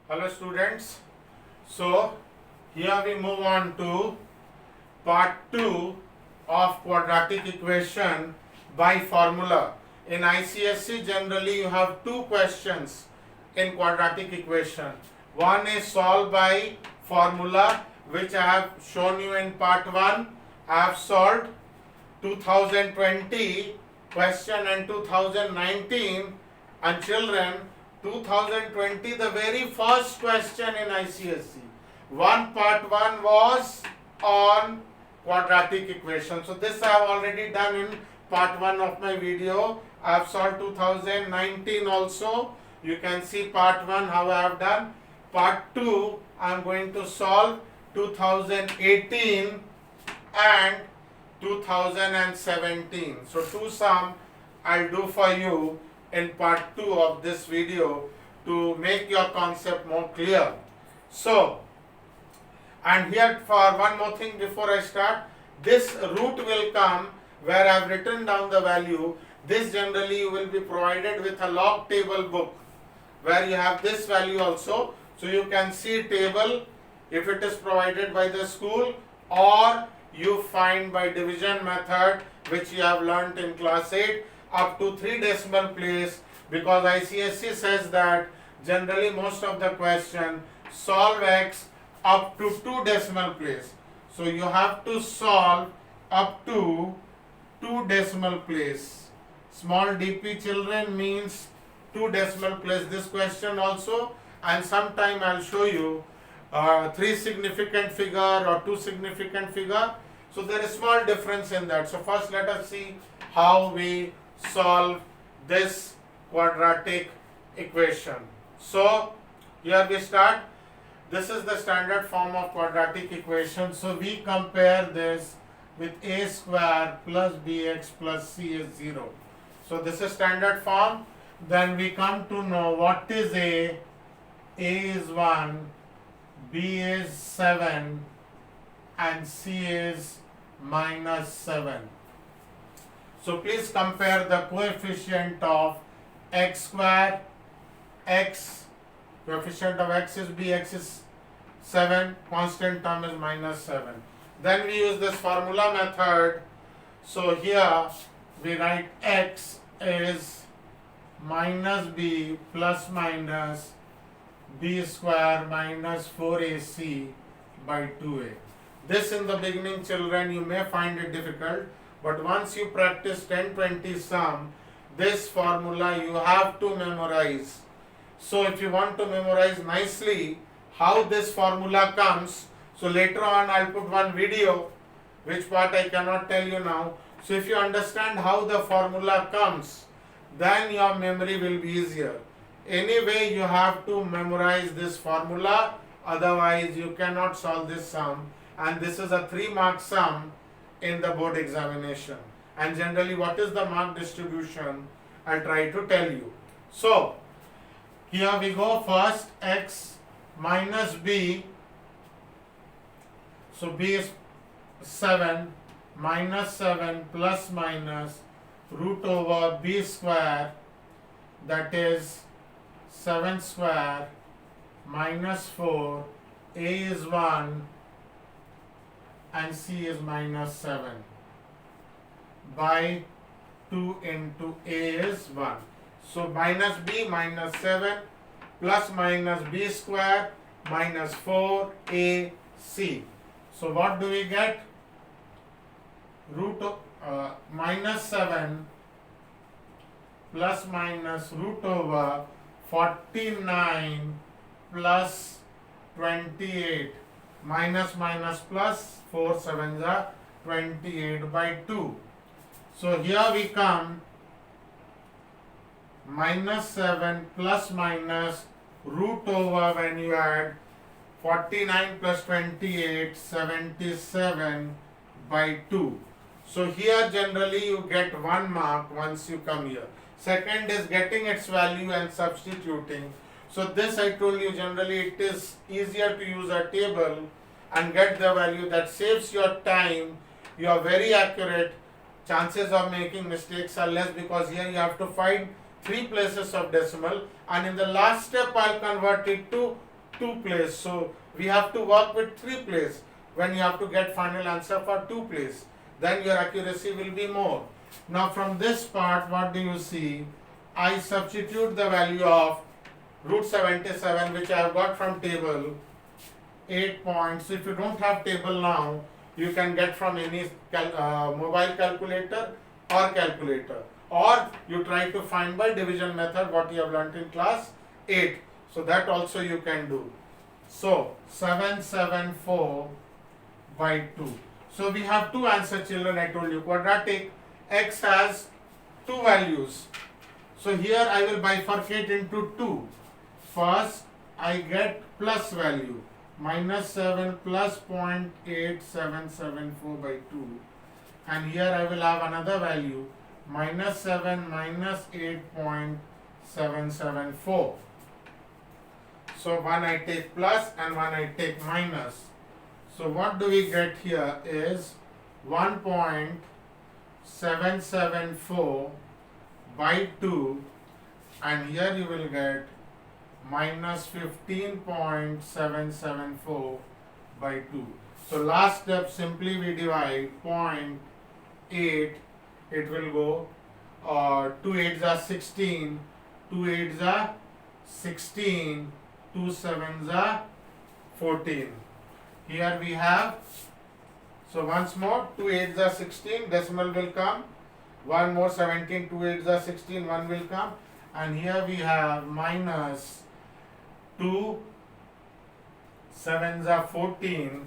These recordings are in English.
Hello students. So here we move on to part 2 of quadratic equation by formula. In ICSE generally you have two questions in quadratic equation. One is solved by formula which I have shown you in part 1. I have solved 2020 question and 2019, and children 2020 the very first question in ICSE. Part 1 was on quadratic equation. So this I have already done in part 1 of my video. I have solved 2019 also. You can see part 1 how I have done. Part 2 I am going to solve 2018 and 2017. So two sum I'll do for you in part 2 of this video to make your concept more clear. So, and here for one more thing before I start, this root will come where I have written down the value. This generally you will be provided with a log table book where you have this value also. So you can see table if it is provided by the school, or you find by division method which you have learnt in class 8 up to 3 decimal place, because ICSE says that generally most of the question solve x up to 2 decimal place. So you have to solve up to 2 decimal place. Small dp children means 2 decimal place this question also, and sometime I'll show you 3 significant figure or 2 significant figure. So there is small difference in that. So first let us see how we solve this quadratic equation. So here we start. This is the standard form of quadratic equation. So we compare this with a square plus bx plus c is 0. So this is standard form. Then we come to know what is a is 1, b is 7 and c is minus 7. So please compare the coefficient of x square, coefficient of x is b, x is 7, constant term is minus 7. Then we use this formula method. So here we write x is minus b plus minus b square minus 4ac by 2a. This in the beginning children you may find it difficult, but once you practice 10-20 sum, this formula you have to memorize. So if you want to memorize nicely how this formula comes, so later on I'll put one video, which part I cannot tell you now. So if you understand how the formula comes, then your memory will be easier. Anyway, you have to memorize this formula, otherwise you cannot solve this sum, and this is a 3-mark sum in the board examination. And generally what is the mark distribution, I'll try to tell you. So here we go. First x minus b, so b is 7 minus 7 plus minus root over b square, that is 7 square minus 4, a is 1 and c is minus 7 by 2 into a is 1. So minus b minus 7 plus minus b square minus 4 a c. So what do we get? Root of minus 7 plus minus root over 49 plus 28 minus minus plus 4 sevens are 28 by 2. So here we come minus 7 plus minus root over, when you add 49 plus 28, 77 by 2. So here generally you get 1 mark once you come here. Second is getting its value and substituting. So this I told you, generally it is easier to use a table and get the value. That saves your time. You are very accurate. Chances of making mistakes are less, because here you have to find 3 places of decimal, and in the last step I'll convert it to 2 place. So we have to work with 3 place when you have to get final answer for 2 place. Then your accuracy will be more. Now from this part, what do you see? I substitute the value of root 77 which I have got from table 8 points. If you don't have table now, you can get from any mobile calculator or calculator, or you try to find by division method what you have learnt in class 8. So that also you can do. So 774 by 2. So we have two answers, children. I told you quadratic. X has two values. So here I will bifurcate into 2. First I get plus value minus 7 plus 0.8774 by 2, and here I will have another value minus 7 minus 8.774. So one I take plus and one I take minus. So what do we get here is 1.774 by 2, and here you will get minus 15.774 by 2. So last step, simply we divide 0.8, it will go 2 8s are 16, 2 8s are 16, 2 7s are 14. Here we have, so once more 2 8s are 16, decimal will come, one more 17, 2 8s are 16, 1 will come, and here we have minus 2 7s are 14.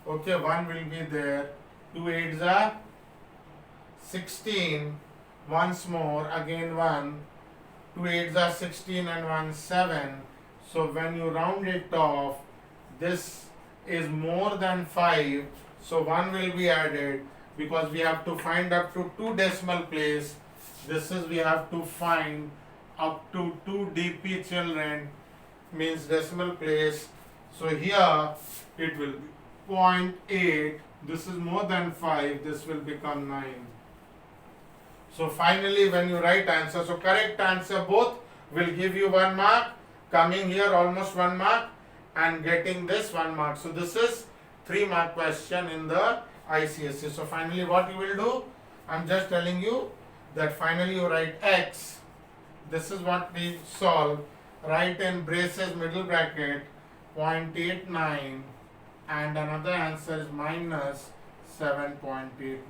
Okay, 1 will be there. 2 8s are 16. Once more, again 1. 2 8s are 16 and 1 7. So when you round it off, this is more than 5. So 1 will be added because we have to find up to 2 decimal place. This is we have to find up to 2 dp, children, means decimal place. So here it will be 0.8. This is more than 5. This will become 9. So finally when you write answer, so correct answer both will give you 1 mark, coming here almost 1 mark, and getting this 1 mark. So this is 3 mark question in the ICSE. So finally what you will do, I am just telling you that finally you write x. This is what we solve. Write in braces middle bracket 0.89, and another answer is minus 7.89.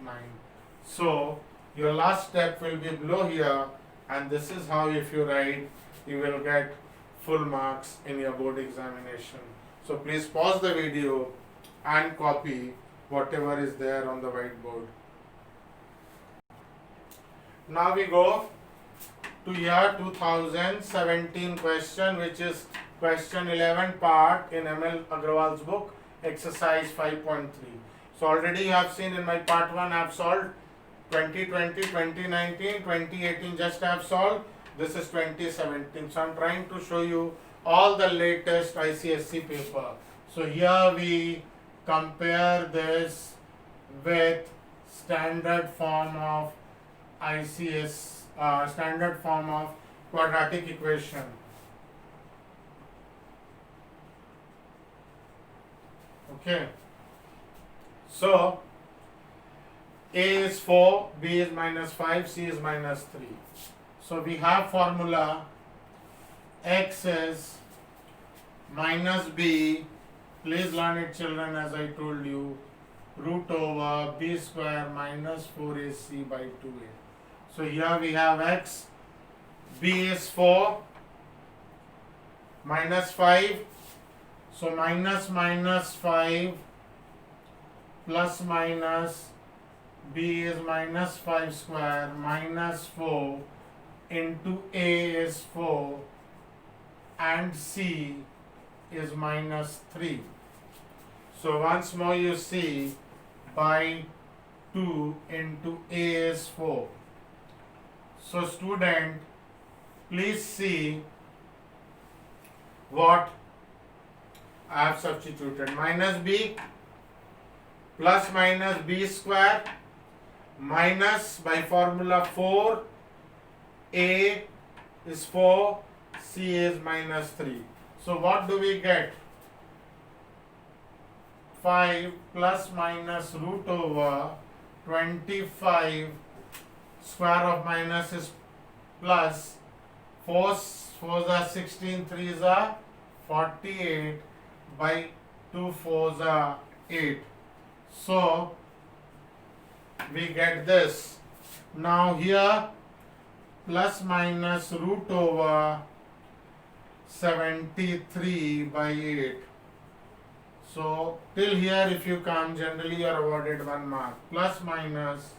So your last step will be below here, and this is how if you write, you will get full marks in your board examination. So please pause the video and copy whatever is there on the whiteboard. Now we go to year 2017 question, which is question 11 part in ML Agrawal's book, exercise 5.3. So already you have seen in my part 1 I have solved 2020, 2019, 2018 just I have solved. This is 2017. So I am trying to show you all the latest ICSE paper. So here we compare this with standard form of ICS, standard form of quadratic equation. Okay. So A is 4, B is minus 5, C is minus 3. So we have formula X is minus B, please learn it, children, as I told you, root over B square minus 4AC by 2A. So here we have X, B is 4, minus 5, so minus 5 plus minus B is minus 5 square minus 4 into A is 4 and C is minus 3. So once more you see by 2 into A is 4. So student, please see what I have substituted. Minus B plus minus B square minus by formula 4, A is 4, C is minus 3. So what do we get? 5 plus minus root over 25, square of minus is plus, 4 4s are 16, 3s are 48 by 2 4s are 8. So we get this. Now here plus minus root over 73 by 8. So till here if you come, generally you are awarded 1 mark. Plus minus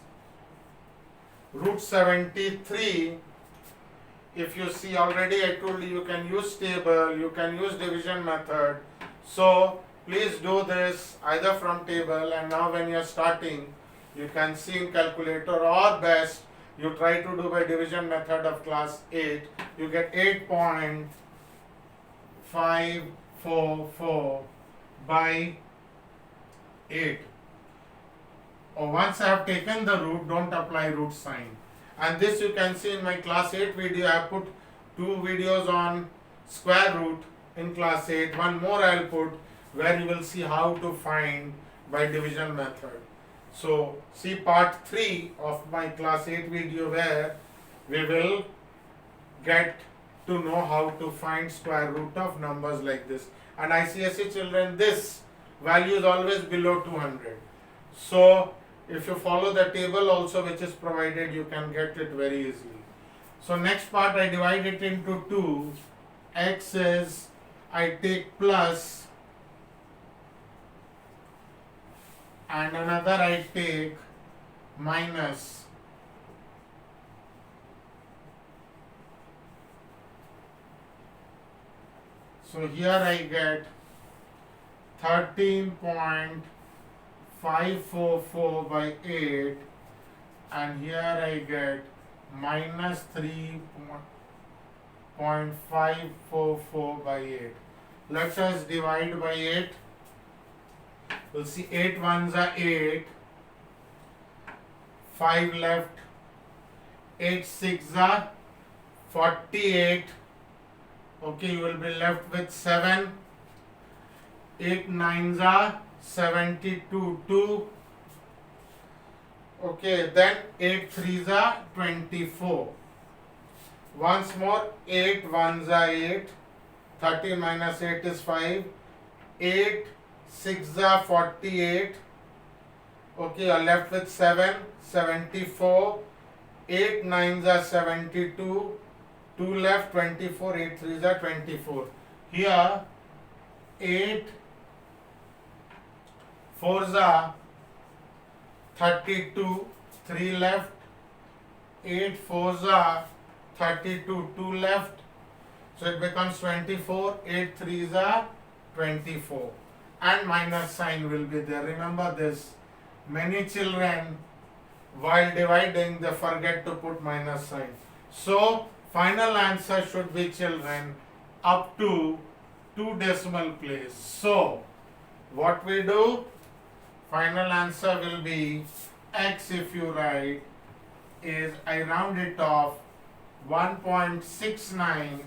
root 73. If you see, already I told you can use table, you can use division method. So please do this either from table, and now when you are starting you can see in calculator, or best you try to do by division method of class 8. You get 8.544 by 8. Once I have taken the root, don't apply root sign. And this you can see in my class 8 video. I have put 2 videos on square root in class 8. One more I will put where you will see how to find by division method. So see part 3 of my class 8 video where we will get to know how to find square root of numbers like this. And ICSE children, this value is always below 200. So if you follow the table also which is provided, you can get it very easily. So next part I divide it into 2. X is, I take plus, and another I take minus. So here I get 13.544 by 8, and here I get minus 3.544 by 8. Let us divide by 8. We'll see 8 ones are 8, 5 left, 8 6 are 48. Okay, you will be left with 7. 8 9s are 72, 2. Okay, then 8 3s are 24. Once more, 8 1s are 8. 30 minus 8 is 5. 8 6s are 48. Okay, you are left with 7, 74. 8 9s are 72. 2 left, 24. 8 3s are 24. Here 8 4s are 32. 3 left. 8 4s are 32. 2 left. So it becomes 24. 8 3s are 24. And minus sign will be there. Remember this. Many children while dividing they forget to put minus sign. So final answer should be, children, up to 2 decimal place. So what we do? Final answer will be x, if you write, is, I round it off, 1.69,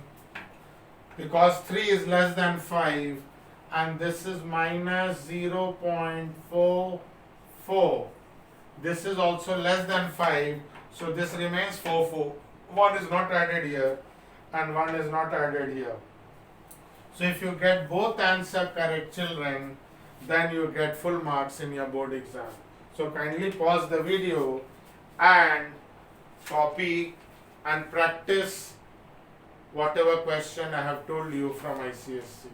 because 3 is less than 5, and this is minus 0.44. This is also less than 5, so this remains 4. 1 is not added here and 1 is not added here. So if you get both answer correct, children, then you get full marks in your board exam. So kindly pause the video and copy and practice whatever question I have told you from ICSE.